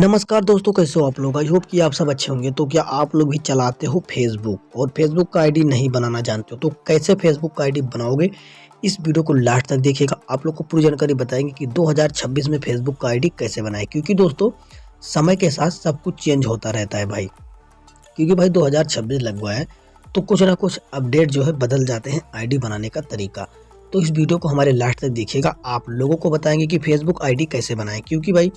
नमस्कार दोस्तों, कैसे हो आप लोग। आई होप कि आप सब अच्छे होंगे। तो क्या आप लोग भी चलाते हो फेसबुक और फेसबुक का आईडी नहीं बनाना जानते हो तो कैसे फेसबुक का आईडी बनाओगे, इस वीडियो को लास्ट तक देखिएगा। आप लोग को पूरी जानकारी बताएंगे कि 2026 में फेसबुक का आईडी कैसे बनाए, क्योंकि दोस्तों समय के साथ सब कुछ चेंज होता रहता है भाई। क्योंकि भाई 2026 लग गया है तो कुछ ना कुछ अपडेट जो है बदल जाते हैं आईडी बनाने का तरीका। तो इस वीडियो को हमारे लास्ट तक देखिएगा। आप लोगों को बताएंगे कि फेसबुक आईडी कैसे बनाएं, क्योंकि भाई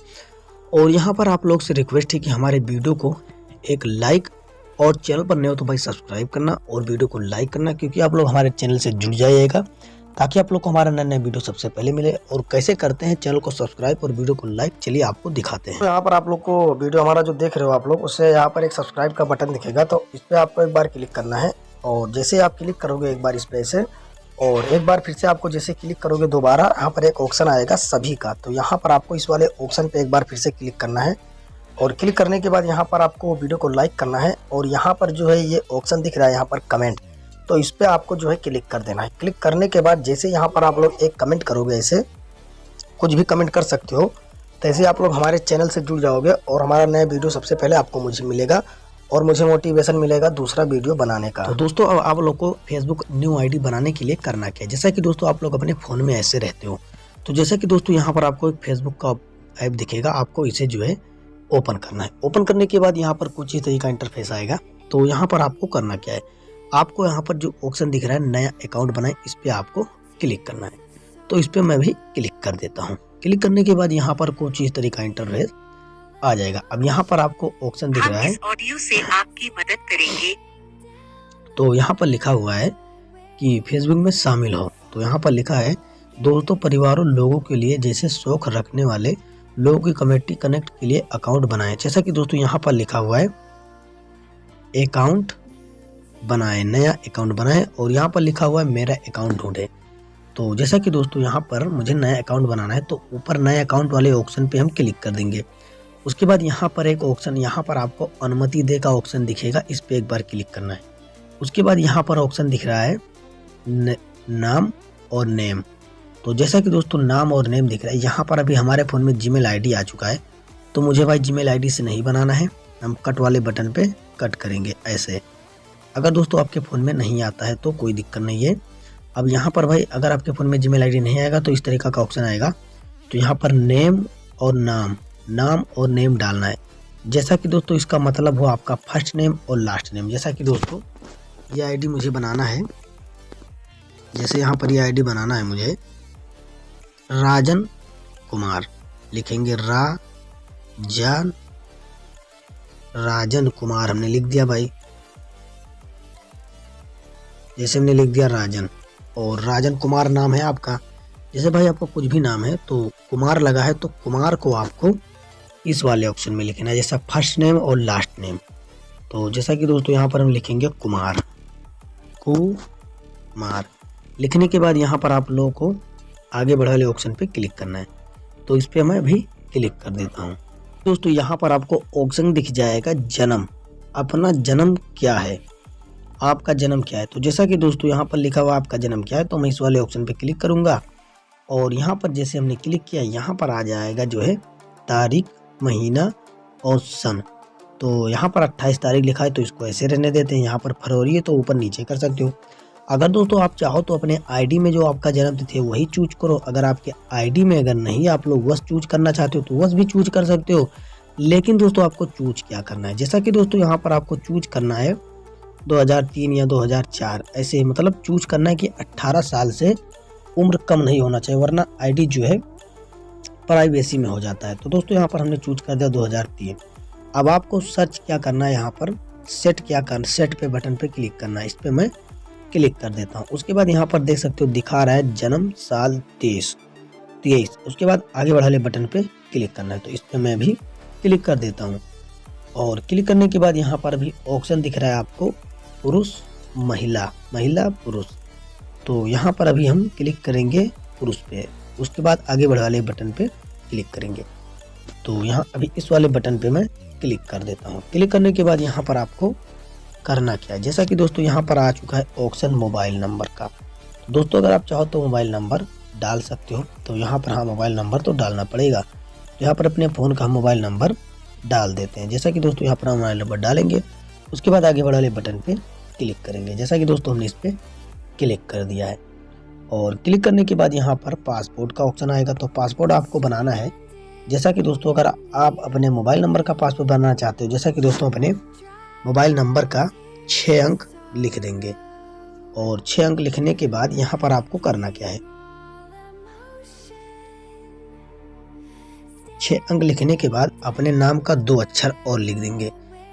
और यहाँ पर आप लोग से रिक्वेस्ट है कि हमारे वीडियो को एक लाइक और चैनल पर नए हो तो भाई सब्सक्राइब करना और वीडियो को लाइक करना, क्योंकि आप लोग हमारे चैनल से जुड़ जाइएगा ताकि आप लोग को हमारा नया नया वीडियो सबसे पहले मिले। और कैसे करते हैं चैनल को सब्सक्राइब और वीडियो को लाइक, चलिए आपको दिखाते हैं। तो यहाँ पर आप लोग को वीडियो हमारा जो देख रहे हो आप लोग, उससे यहाँ पर एक सब्सक्राइब का बटन दिखेगा, तो इस पर आपको एक बार क्लिक करना है। और जैसे आप क्लिक करोगे एक बार इस पे से, और एक बार फिर से आपको जैसे क्लिक करोगे दोबारा, यहाँ पर एक ऑप्शन आएगा सभी का। तो यहाँ पर आपको इस वाले ऑप्शन पे एक बार फिर से क्लिक करना है। और क्लिक करने के बाद यहाँ पर आपको वीडियो को लाइक करना है। और यहाँ पर जो है ये ऑप्शन दिख रहा है यहाँ पर कमेंट, तो इस पर आपको जो है क्लिक कर देना है। क्लिक करने के बाद जैसे यहाँ पर आप लोग एक कमेंट करोगे, ऐसे कुछ भी कमेंट कर सकते हो, तो ऐसे आप लोग हमारे चैनल से जुड़ जाओगे और हमारा नया वीडियो सबसे पहले आपको मुझे मिलेगा और मुझे मोटिवेशन मिलेगा दूसरा वीडियो बनाने का। तो दोस्तों अब आप लोग को फेसबुक न्यू आईडी बनाने के लिए करना क्या है, जैसा कि दोस्तों आप लोग अपने फ़ोन में ऐसे रहते हो। तो जैसा कि दोस्तों यहाँ पर आपको एक फेसबुक का ऐप दिखेगा, आपको इसे जो है ओपन करना है। ओपन करने के बाद यहाँ पर कुछ ही तरीका इंटरफेस आएगा। तो यहाँ पर आपको करना क्या है, आपको यहाँ पर जो ऑप्शन दिख रहा है नया अकाउंट बनाए, इस पर आपको क्लिक करना है। तो इस पर मैं भी क्लिक कर देता हूँ। क्लिक करने के बाद यहाँ पर कुछ इस तरीका इंटरफेस आ जाएगा। अब यहाँ पर आपको ऑप्शन दिख रहा है, ऑडियो से आपकी मदद करेंगे। तो यहाँ पर लिखा हुआ है कि फेसबुक में शामिल हो। तो यहाँ पर लिखा है दोस्तों, परिवारों, लोगों के लिए जैसे शौक रखने वाले लोगों की कम्युनिटी कनेक्ट के लिए अकाउंट बनाएं। जैसा कि दोस्तों यहाँ पर लिखा हुआ है अकाउंट बनाएं, नया अकाउंट बनाएं। और यहाँ पर लिखा हुआ है मेरा अकाउंट ढूंढे। तो जैसा कि दोस्तों यहाँ पर मुझे नया अकाउंट बनाना है, तो ऊपर नए अकाउंट वाले ऑप्शन पे हम क्लिक कर देंगे। उसके बाद यहाँ पर एक ऑप्शन, यहाँ पर आपको अनुमति दे का ऑप्शन दिखेगा, इस पे एक बार क्लिक करना है। उसके बाद यहाँ पर ऑप्शन दिख रहा है नाम और नेम। तो जैसा कि दोस्तों नाम और नेम दिख रहा है, यहाँ पर अभी हमारे फ़ोन में जीमेल आईडी आ चुका है, तो मुझे भाई जीमेल आईडी से नहीं बनाना है। हम कट वाले बटन पे कट करेंगे ऐसे। अगर दोस्तों आपके फ़ोन में नहीं आता है तो कोई दिक्कत नहीं है। अब यहाँ पर भाई अगर आपके फ़ोन में जीमेल आईडी नहीं आएगा तो इस तरीका का ऑप्शन आएगा। तो यहाँ पर नेम और नाम और नेम डालना है। जैसा कि दोस्तों इसका मतलब हो आपका फर्स्ट नेम और लास्ट नेम। जैसा कि दोस्तों ये आईडी मुझे बनाना है, जैसे यहाँ पर ये आईडी बनाना है मुझे राजन कुमार, लिखेंगे राजन कुमार हमने लिख दिया भाई। जैसे हमने लिख दिया राजन, और राजन कुमार नाम है आपका। जैसे भाई आपको कुछ भी नाम है तो कुमार लगा है, तो कुमार को आपको इस वाले ऑप्शन में लिखना है, जैसा फर्स्ट नेम और लास्ट नेम। तो जैसा कि दोस्तों यहाँ पर हम लिखेंगे कुमार लिखने के बाद यहाँ पर आप लोगों को आगे बढ़ वाले ऑप्शन पे क्लिक करना है। तो इस पे मैं भी क्लिक कर देता हूँ। दोस्तों यहाँ पर आपको ऑप्शन दिख जाएगा जन्म, अपना जन्म क्या है, आपका जन्म क्या है। तो जैसा कि दोस्तों यहाँ पर लिखा हुआ आपका जन्म क्या है, तो मैं इस वाले ऑप्शन पे क्लिक करूँगा। और यहाँ पर जैसे हमने क्लिक किया, यहाँ पर आ जाएगा जो है तारीख, महीना और सन। तो यहाँ पर 28 तारीख लिखा है, तो इसको ऐसे रहने देते हैं। यहाँ पर फरवरी है तो ऊपर नीचे कर सकते हो। अगर दोस्तों आप चाहो तो अपने आईडी में जो आपका जन्म तिथि है वही चूज करो। अगर आपके आईडी में अगर नहीं आप लोग वर्ष चूज करना चाहते हो तो वर्ष भी चूज कर सकते हो। लेकिन दोस्तों आपको चूज क्या करना है, जैसा कि दोस्तों यहाँ पर आपको चूज करना है 2003 या 2004, ऐसे मतलब चूज करना है कि 18 साल से उम्र कम नहीं होना चाहिए, वरना आईडी जो है प्राइवेसी में हो जाता है। तो दोस्तों यहाँ पर हमने चूज कर दिया 2003। अब आपको सर्च क्या करना है, यहाँ पर सेट पे बटन पे क्लिक करना है। इस पे मैं क्लिक कर देता हूँ। उसके बाद यहाँ पर देख सकते हो दिखा रहा है जन्म साल 23। उसके बाद आगे बढ़ाने बटन पे क्लिक करना है, तो इस पे मैं भी क्लिक कर देता हूँ। और क्लिक करने के बाद यहाँ पर भी ऑप्शन दिख रहा है आपको पुरुष महिला पुरुष। तो यहाँ पर अभी हम क्लिक करेंगे पुरुष पे। उसके बाद आगे बढ़ वाले बटन पे क्लिक करेंगे। तो यहाँ अभी इस वाले बटन पे मैं क्लिक कर देता हूँ। क्लिक करने के बाद यहाँ पर आपको करना क्या है, जैसा कि दोस्तों यहाँ पर आ चुका है ऑप्शन मोबाइल नंबर का। तो दोस्तों अगर आप चाहो तो मोबाइल नंबर डाल सकते हो। तो यहाँ पर हाँ मोबाइल नंबर तो डालना पड़ेगा। यहाँ पर अपने फ़ोन का मोबाइल नंबर डाल देते हैं। जैसा कि दोस्तों यहाँ पर मोबाइल नंबर डालेंगे, उसके बाद आगे बढ़ वाले बटन पे क्लिक करेंगे। जैसा कि दोस्तों हमने इस पर क्लिक कर दिया है और क्लिक करने के बाद यहाँ पर पासपोर्ट का ऑप्शन आएगा। तो पासपोर्ट आपको बनाना है। जैसा कि दोस्तों अगर आप अपने मोबाइल नंबर का पासपोर्ट बनाना चाहते हो, जैसा कि दोस्तों अपने मोबाइल नंबर का 6 अंक लिख देंगे और 6 अंक लिखने के बाद यहाँ पर आपको करना क्या है, 6 अंक लिखने के बाद अपने नाम का 2 अक्षर और लिख देंगे।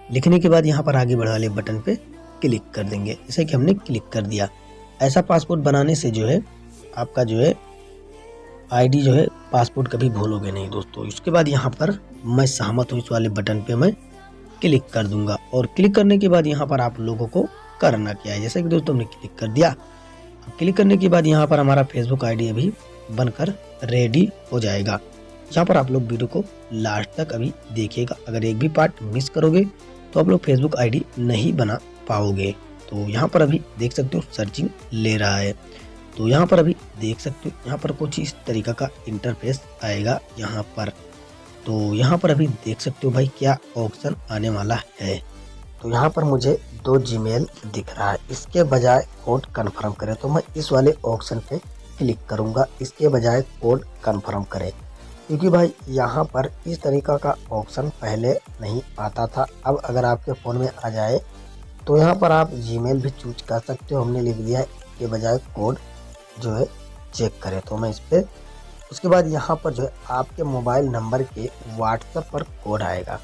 लिखने के बाद यहाँ पर आगे बढ़ वाले बटन पे क्लिक कर देंगे। जैसे कि हमने क्लिक कर दिया। ऐसा पासपोर्ट बनाने से जो है आपका जो है आईडी जो है पासपोर्ट कभी भूलोगे नहीं दोस्तों। इसके बाद यहाँ पर मैं सहमत हूँ इस वाले बटन पे मैं क्लिक कर दूंगा और क्लिक करने के बाद यहाँ पर आप लोगों को करना क्या है, जैसे कि दोस्तों हमने क्लिक कर दिया। अब क्लिक करने के बाद यहाँ पर हमारा फेसबुक आईडी अभी बनकर रेडी हो जाएगा। यहाँ पर आप लोग वीडियो को लास्ट तक अभी देखिएगा। अगर एक भी पार्ट मिस करोगे तो आप लोग फेसबुक आईडी नहीं बना पाओगे। तो यहाँ पर अभी देख सकते हो सर्चिंग ले रहा है। तो यहाँ पर अभी देख सकते हो यहाँ पर कुछ इस तरीका का इंटरफेस आएगा यहाँ पर। तो यहाँ पर अभी देख सकते हो भाई क्या ऑप्शन आने वाला है। तो यहाँ पर मुझे 2 जीमेल दिख रहा है। इसके बजाय कोड कंफर्म करें तो मैं इस वाले ऑप्शन पे क्लिक करूँगा। इसके बजाय कोड कंफर्म करें, क्योंकि भाई यहाँ पर इस तरीका का ऑप्शन पहले नहीं आता था। अब अगर आपके फ़ोन में आ जाए तो यहाँ पर आप जीमेल भी चूज कर सकते हो। हमने लिख दिया है इसके बजाय कोड जो है चेक करें, तो मैं इस पर उसके बाद यहाँ पर जो है आपके मोबाइल नंबर के व्हाट्सएप पर कोड आएगा।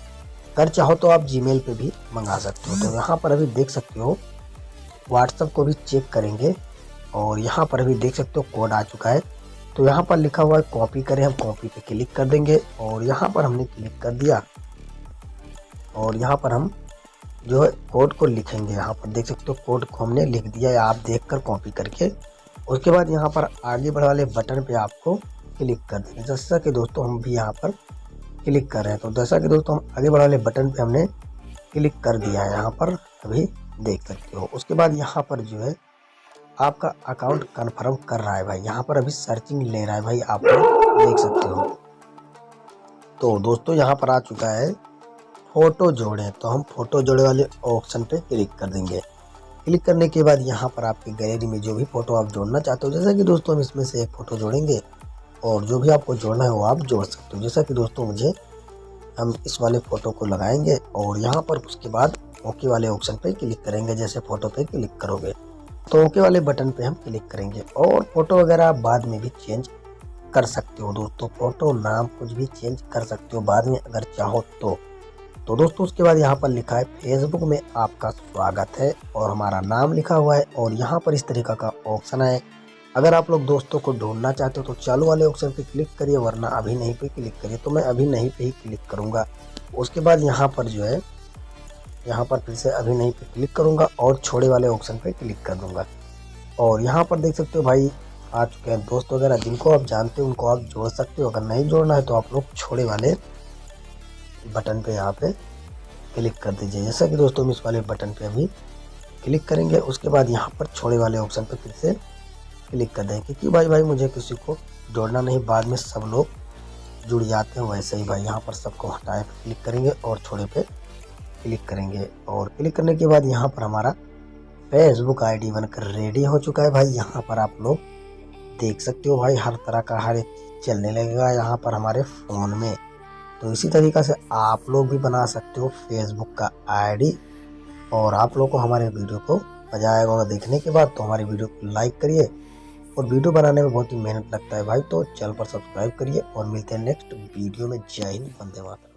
अगर चाहो तो आप जीमेल पे भी मंगा सकते हो। तो यहाँ पर अभी देख सकते हो व्हाट्सएप को भी चेक करेंगे और यहाँ पर अभी देख सकते हो कोड आ चुका है। तो यहाँ पर लिखा हुआ है कॉपी करें, हम कॉपी पे क्लिक कर देंगे और यहाँ पर हमने क्लिक कर दिया और यहाँ पर हम जो है कोड को लिखेंगे। यहाँ पर देख सकते हो कोड को हमने लिख दिया है, आप देखकर कॉपी करके। उसके बाद यहाँ पर आगे बढ़ वाले बटन पे आपको क्लिक कर देंगे। जैसा कि दोस्तों हम भी यहाँ पर क्लिक कर रहे हैं। तो जैसा कि दोस्तों हम आगे बढ़ वाले बटन पे हमने क्लिक कर दिया है, यहाँ पर अभी देख सकते हो। उसके बाद यहाँ पर जो है आपका अकाउंट कन्फर्म कर रहा है भाई। यहाँ पर अभी सर्चिंग ले रहा है भाई, आप लोग देख सकते हो। तो दोस्तों यहाँ पर आ चुका है फोटो जोड़ें। तो हम फोटो जोड़े वाले ऑप्शन पे क्लिक कर देंगे। क्लिक करने के बाद यहाँ पर आपकी गैलरी में जो भी फोटो आप जोड़ना चाहते हो, जैसा कि दोस्तों हम इसमें से एक फ़ोटो जोड़ेंगे और जो भी आपको जोड़ना है वो आप जोड़ सकते हो। जैसा कि दोस्तों हम इस वाले फ़ोटो को लगाएंगे और यहाँ पर उसके बाद ओके वाले ऑप्शन पे क्लिक करेंगे। जैसे फ़ोटो पे क्लिक करोगे तो ओके वाले बटन पे हम क्लिक करेंगे और फ़ोटो वगैरह आप बाद में भी चेंज कर सकते हो दोस्तों। फ़ोटो नाम कुछ भी चेंज कर सकते हो बाद में अगर चाहो तो दोस्तों उसके बाद यहाँ पर लिखा है फेसबुक में आपका स्वागत है और हमारा नाम लिखा हुआ है और यहाँ पर इस तरीका का ऑप्शन है। अगर आप लोग दोस्तों को ढूंढना चाहते हो तो चालू वाले ऑप्शन पे क्लिक करिए, वरना अभी नहीं पे क्लिक करिए। तो मैं अभी नहीं पे ही क्लिक करूँगा। उसके बाद यहाँ पर जो है यहाँ पर फिर से अभी नहीं पे क्लिक करूँगा और छोड़े वाले ऑप्शन पे क्लिक कर दूँगा और यहाँ पर देख सकते हो भाई आ चुके हैं दोस्त वगैरह। जिनको आप जानते हो उनको आप जोड़ सकते हो। अगर नहीं जोड़ना है तो आप लोग छोड़े वाले बटन पे यहाँ पे क्लिक कर दीजिए। जैसा कि दोस्तों हम इस वाले बटन पे अभी क्लिक करेंगे। उसके बाद यहाँ पर छोड़े वाले ऑप्शन पे फिर से क्लिक कर देंगे, क्योंकि भाई मुझे किसी को जोड़ना नहीं, बाद में सब लोग जुड़ जाते हैं। वैसे ही भाई यहाँ पर सबको हटाए पे क्लिक करेंगे और छोड़े पे क्लिक करेंगे और क्लिक करने के बाद यहाँ पर हमारा फेसबुक आईडी बनकर रेडी हो चुका है भाई। यहाँ पर आप लोग देख सकते हो भाई हर तरह का हर एक चीज़ चलने लगेगा यहाँ पर हमारे फ़ोन में। तो इसी तरीक़ा से आप लोग भी बना सकते हो फेसबुक का आईडी। और आप लोग को हमारे वीडियो को मजा आएगा और देखने के बाद तो हमारी वीडियो को लाइक करिए। और वीडियो बनाने में बहुत ही मेहनत लगता है भाई, तो चैनल पर सब्सक्राइब करिए और मिलते हैं नेक्स्ट वीडियो में। जय हिंद, वंदे मातरम।